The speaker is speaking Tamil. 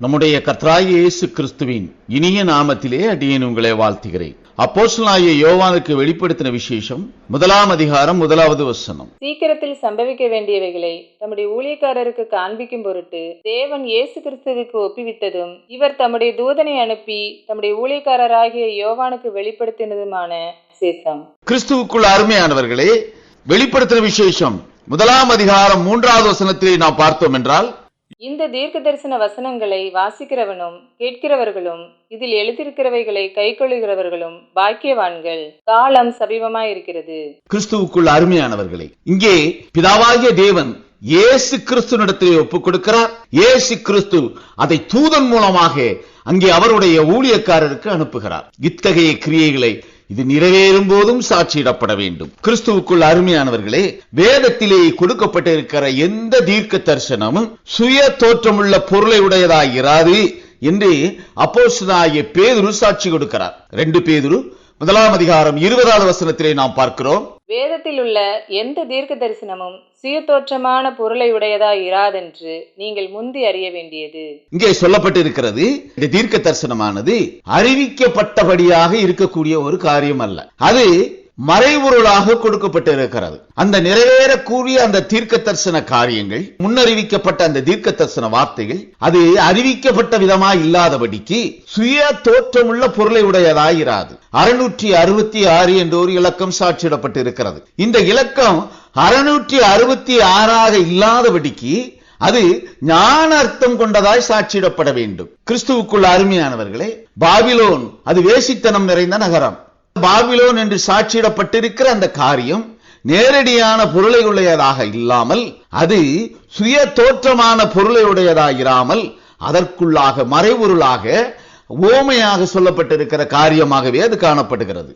நம்முடைய கர்த்தராகிய இயேசு கிறிஸ்துவின் இனிய நாமத்திலே அடியேன் உங்களை வாழ்த்துகிறேன். அப்போஸ்தலனாகிய யோவானுக்கு வெளிப்படுத்தின விசேஷம் 1 அதிகாரம் 1 வசனம். சீக்கிரத்தில் சம்பவிக்க வேண்டியவைகளை தம்முடைய ஊழியக்காரருக்கு காண்பிக்கும் பொருட்டு தேவன் இயேசு கிறிஸ்துவுக்கு ஒப்புவித்ததும் இவர் தம்முடைய தூதனை அனுப்பி தம்முடைய ஊழியக்காரராகிய யோவானுக்கு வெளிப்படுத்தினதுமான விசேஷம். கிறிஸ்துவுக்குள் அருமையானவர்களே, வெளிப்படுத்தின விசேஷம் 1 அதிகாரம் 3 வசனத்திலே நாம் பார்த்தோம் என்றால், இந்த தீர்க்க தரிசன வசனங்களை வாசிக்கிறவனும் கேட்கிறவர்களும் இதில் எழுதியிருக்கிறவைகளை கைக்கொள்ளுகிறவர்களும் பாக்கியவான்கள், காலம் சமீபமாயிருக்கிறது. கிறிஸ்துவுக்குள் அருமையானவர்களே, இங்கே பிதாவாகிய தேவன் இயேசு கிறிஸ்துவினிடத்திலே ஒப்புக் கொடுக்கிறார். இயேசு கிறிஸ்து அதை தூதன் மூலமாக அங்கே அவருடைய ஊழியக்காரருக்கு அனுப்புகிறார். இத்தகைய கிரியைகளை இது நிறைவேறும் போதும் சாட்சியிடப்பட வேண்டும். கிறிஸ்துவுக்குள் அருமையானவர்களே, வேதத்திலே கொடுக்கப்பட்டிருக்கிற எந்த தீர்க்க தரிசனமும் சுய தோற்றமுள்ள பொருளை உடையதாயிராது என்று அப்போஸ்தலனாகிய பேதுரு சாட்சி கொடுக்கிறார். 2 பேதுரு 1 அதிகாரம் 20 வசனத்திலே நாம் பார்க்கிறோம், வேதத்தில் உள்ள எந்த தீர்க்க தரிசனமும் சுயதோற்றமான பொருளை உடையதாய் இராதென்று நீங்கள் முந்தி அறிய வேண்டியது. இங்கே சொல்லப்பட்டிருக்கிறது, இந்த தீர்க்க தரிசனமானது அறிவிக்கப்பட்டபடியாக இருக்கக்கூடிய ஒரு காரியம் அல்ல, அது மறைபொருளாக கொடுக்கப்பட்டிருக்கிறது. அந்த நிறைவேறக்கூடிய அந்த தீர்க்க தரிசன காரியங்கள், முன்னறிவிக்கப்பட்ட அந்த தீர்க்க தரிசன வார்த்தைகள் அது அறிவிக்கப்பட்ட விதமாய் இல்லாதபடிக்கு சுய தோற்றமுள்ள பொருளை உடையதாயிராது. 666 என்ற ஒரு இலக்கம் சாட்சியிடப்பட்டிருக்கிறது. இந்த இலக்கம் 666 இல்லாதபடிக்கு அது ஞான அர்த்தம் கொண்டதாய் சாட்சியிடப்பட வேண்டும். கிறிஸ்துவுக்குள் அருமையானவர்களே, பாபிலோன் அது வேசித்தனம் நிறைந்த நகரம். பாபிலோன் என்று சாட்சியிடப்பட்டிருக்கிற அந்த காரியம் நேரடியான பொருளை உடையதாக இல்லாமல், அது சுய தோற்றமான பொருளை உடையதாயிராமல் அதற்குள்ளாக மறைபொருளாக ஓமையாக சொல்லப்பட்டிருக்கிற காரியமாகவே அது காணப்படுகிறது.